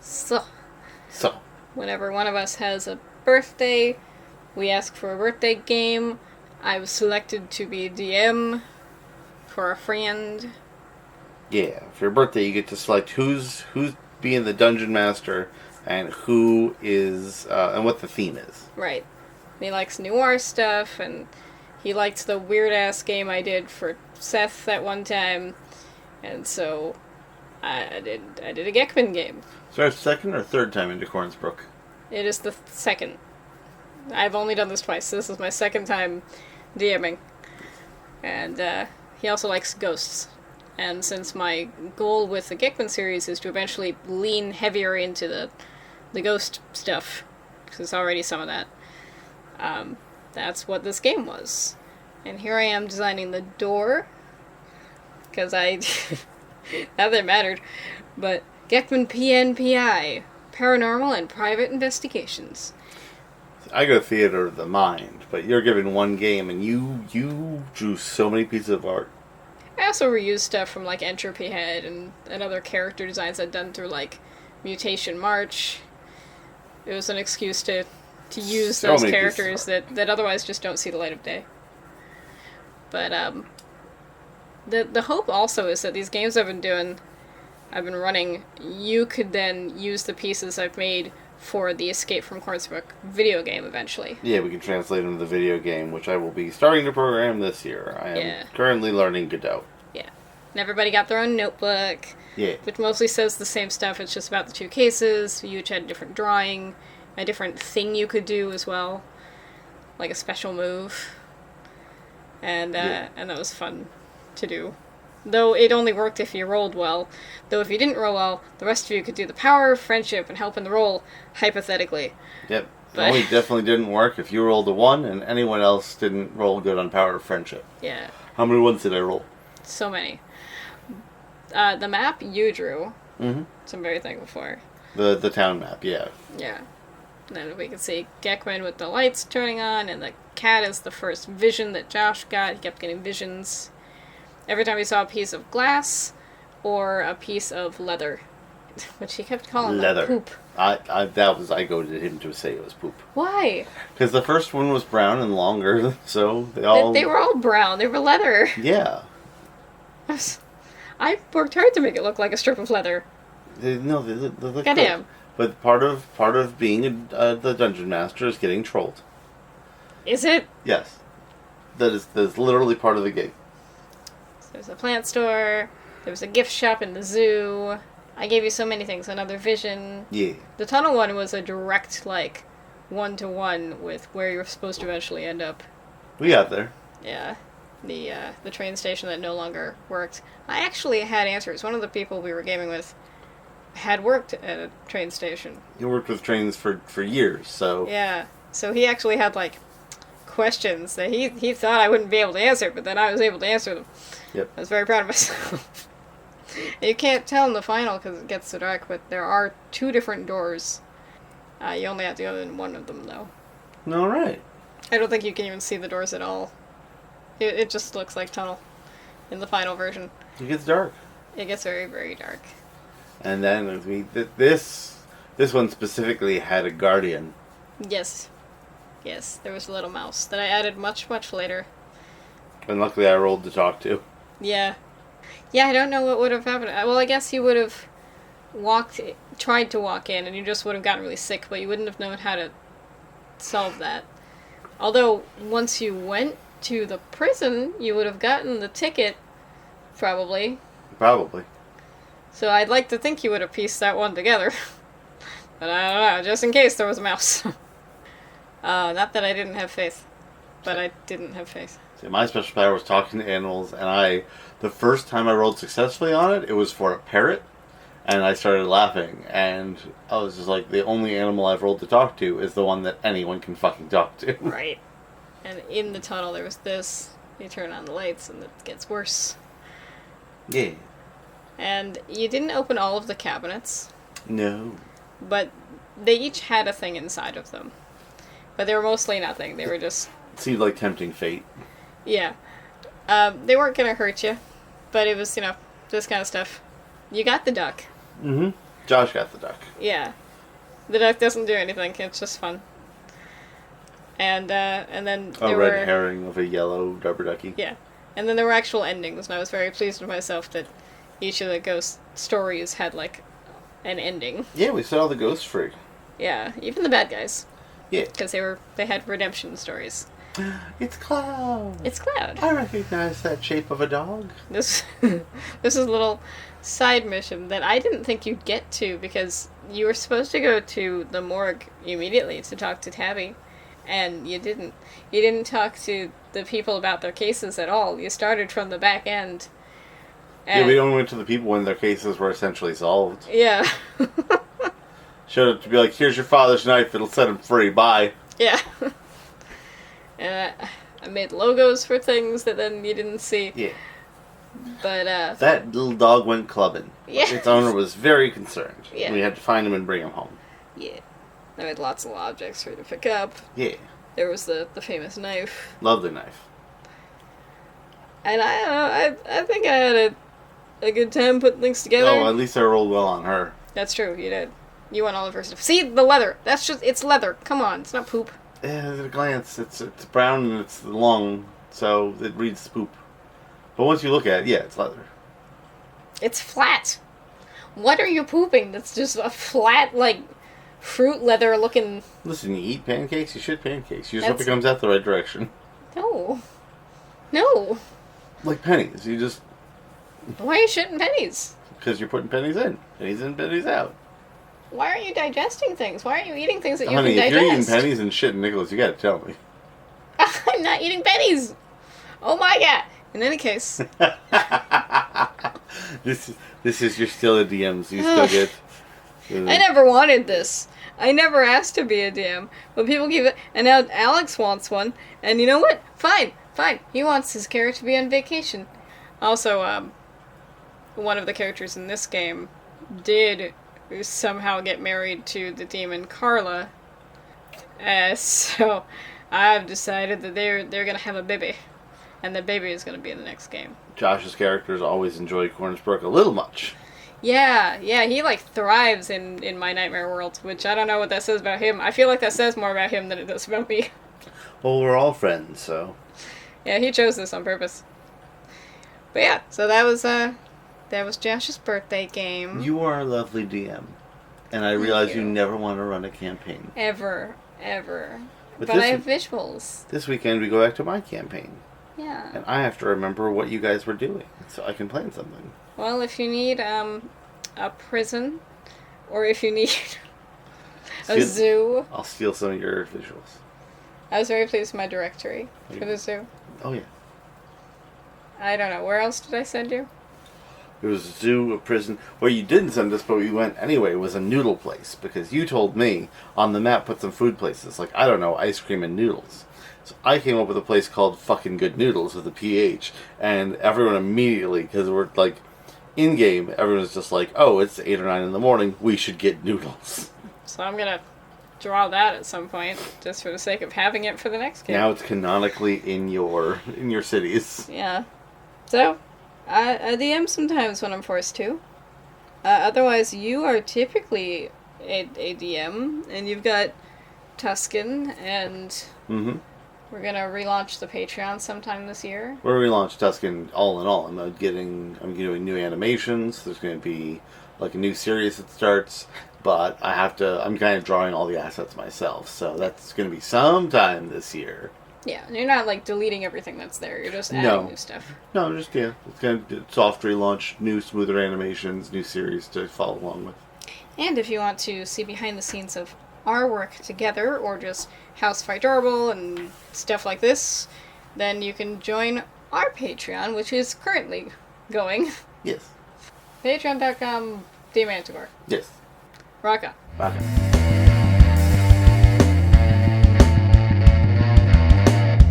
So. Whenever one of us has a birthday, we ask for a birthday game. I was selected to be DM for a friend. Yeah, for your birthday you get to select who's being the dungeon master and who is and what the theme is. Right. He likes Noir stuff, and he liked the weird ass game I did for Seth at one time, and so I did a Gekman game. So our second or third time into Cornsbrook? It is the second. I've only done this twice. This is my second time DMing. And he also likes ghosts. And since my goal with the Gekman series is to eventually lean heavier into the ghost stuff, because there's already some of that, that's what this game was. And here I am designing the door, because I... not that it mattered, but Gekman PNPI, Paranormal and Private Investigations. I go theater of the mind, but you're given one game and you drew so many pieces of art. I also reused stuff from like Entropy Head and other character designs I'd done through like Mutation March. It was an excuse to use those characters that otherwise just don't see the light of day. But the hope also is that these games I've been running, you could then use the pieces I've made for the Escape from Cornsbrook video game eventually. Yeah, we can translate them to the video game, which I will be starting to program this year. I am currently learning Godot. Yeah. And everybody got their own notebook. Yeah. Which mostly says the same stuff. It's just about the two cases. You each had a different drawing, a different thing you could do as well. Like a special move. And that was fun to do. Though it only worked if you rolled well. Though if you didn't roll well, the rest of you could do the power of friendship and help in the roll, hypothetically. Yep. It only definitely didn't work if you rolled a 1 and anyone else didn't roll good on power of friendship. Yeah. How many 1s did I roll? So many. The map you drew. Mm-hmm. So I'm very thankful for. The town map, yeah. Yeah. And then we could see Gekman with the lights turning on, and the cat is the first vision that Josh got. He kept getting visions every time he saw a piece of glass or a piece of leather, which he kept calling leather. Poop. I goaded him to say it was poop. Why? Because the first one was brown and longer, so they were all brown. They were leather. Yeah. I worked hard to make it look like a strip of leather. They look Goddamn. Good. But part of being the dungeon master is getting trolled. Is it? Yes. That is literally part of the gig. There's a plant store. There was a gift shop in the zoo. I gave you so many things. Another vision. Yeah. The tunnel one was a direct, like, 1-to-1 with where you're supposed to eventually end up. We got there. Yeah. The train station that no longer worked. I actually had answers. One of the people we were gaming with had worked at a train station. He worked with trains for years, so... Yeah. So he actually had, like, questions that he thought I wouldn't be able to answer, but then I was able to answer them. Yep. I was very proud of myself. You can't tell in the final because it gets so dark, but there are 2 different doors. You only have to go in one of them, though. All right. I don't think you can even see the doors at all. It just looks like tunnel in the final version. It gets dark. It gets very, very dark. And then this one specifically had a guardian. Yes. Yes, there was a little mouse that I added much, much later. And luckily I rolled to talk to. Yeah. Yeah, I don't know what would have happened. Well, I guess you would have tried to walk in, and you just would have gotten really sick, but you wouldn't have known how to solve that. Although, once you went to the prison, you would have gotten the ticket, probably. Probably. So I'd like to think you would have pieced that one together. But I don't know, just in case there was a mouse. Not that I didn't have faith, but I didn't have faith. See, my special power was talking to animals, and the first time I rolled successfully on it, it was for a parrot, and I started laughing, and I was just like, the only animal I've rolled to talk to is the one that anyone can fucking talk to. Right. And in the tunnel there was this, you turn on the lights and it gets worse. Yeah. And you didn't open all of the cabinets. No. But they each had a thing inside of them. But they were mostly nothing. They were just... It seemed like tempting fate. Yeah. They weren't going to hurt you. But it was, this kind of stuff. You got the duck. Mm-hmm. Josh got the duck. Yeah. The duck doesn't do anything. It's just fun. And then A there red were... herring of a yellow rubber ducky. Yeah. And then there were actual endings, and I was very pleased with myself that each of the ghost stories had, like, an ending. Yeah, we set all the ghosts free. Yeah, even the bad guys. Yeah. Because they had redemption stories. It's Cloud. It's Cloud. I recognize that shape of a dog. This is a little side mission that I didn't think you'd get to because you were supposed to go to the morgue immediately to talk to Tabby, and you didn't. You didn't talk to the people about their cases at all. You started from the back end. Yeah, we only went to the people when their cases were essentially solved. Yeah. Showed up to be like, here's your father's knife, it'll set him free, bye. Yeah. And I made logos for things that then you didn't see. Yeah. But, that little dog went clubbing. Yeah. Its owner was very concerned. Yeah. We had to find him and bring him home. Yeah. I made lots of objects for you to pick up. Yeah. There was the famous knife. Lovely knife. And I think I had a good time putting things together. Oh, at least I rolled well on her. That's true, you did. You won all of her stuff. See, the leather. It's leather. Come on, it's not poop. Yeah, at a glance, it's brown and it's long, so it reads poop. But once you look at it, yeah, it's leather. It's flat. What are you pooping? That's just a flat, like, fruit leather looking... Listen, you eat pancakes, you shit pancakes. You just hope it comes out the right direction. No. No. Like pennies, you just... Why are you shitting pennies? Because you're putting pennies in. Pennies in, pennies out. Why aren't you digesting things? Why aren't you eating things that you Honey, can if digest? you're eating pennies and shit, Nicholas, you gotta tell me. I'm not eating pennies! Oh my god! In any case... This is you're still a DM, so you still get... I never wanted this. I never asked to be a DM. But people keep it... And now Alex wants one. And you know what? Fine. He wants his character to be on vacation. Also, one of the characters in this game did somehow get married to the demon Carla. So I've decided that they're gonna have a baby. And the baby is gonna be in the next game. Josh's characters always enjoy Cornsbrook a little much. Yeah, he like thrives in my nightmare world, which I don't know what that says about him. I feel like that says more about him than it does about me. Well, we're all friends, so... Yeah, he chose this on purpose. But yeah, so that was Josh's birthday game. You are a lovely DM. And I realize you never want to run a campaign. Ever. But this I have visuals. This weekend we go back to my campaign. Yeah. And I have to remember what you guys were doing, so I can plan something. Well, if you need a prison, or if you need a zoo. I'll steal some of your visuals. I was very pleased with my directory for the zoo. Oh, yeah. I don't know. Where else did I send you? It was a zoo, a prison. Where you didn't send us, but we went anyway, was a noodle place. Because you told me on the map put some food places. Like, I don't know, ice cream and noodles. So I came up with a place called Fucking Good Noodles with a PH. And everyone immediately, because we're like, in-game, everyone's just like, oh, it's 8 or 9 in the morning, we should get noodles. So I'm going to draw that at some point, just for the sake of having it for the next game. Now it's canonically in your cities. Yeah. So, I DM sometimes when I'm forced to. Otherwise, you are typically a DM, and you've got Tuscan, and Mm-hmm. we're going to relaunch the Patreon sometime this year. We're relaunch Tuscan all in all. I'm doing new animations. There's going to be like a new series that starts, but I'm kind of drawing all the assets myself, so that's going to be sometime this year. Yeah, you're not like deleting everything that's there. You're just adding new stuff. No, just it's going to soft relaunch, new smoother animations, new series to follow along with. And if you want to see behind the scenes of our work together, or just House Fight Durable and stuff like this, then you can join our Patreon, which is currently going. Yes. Patreon.com/Demanticore. Yes. Rock on. Rock on.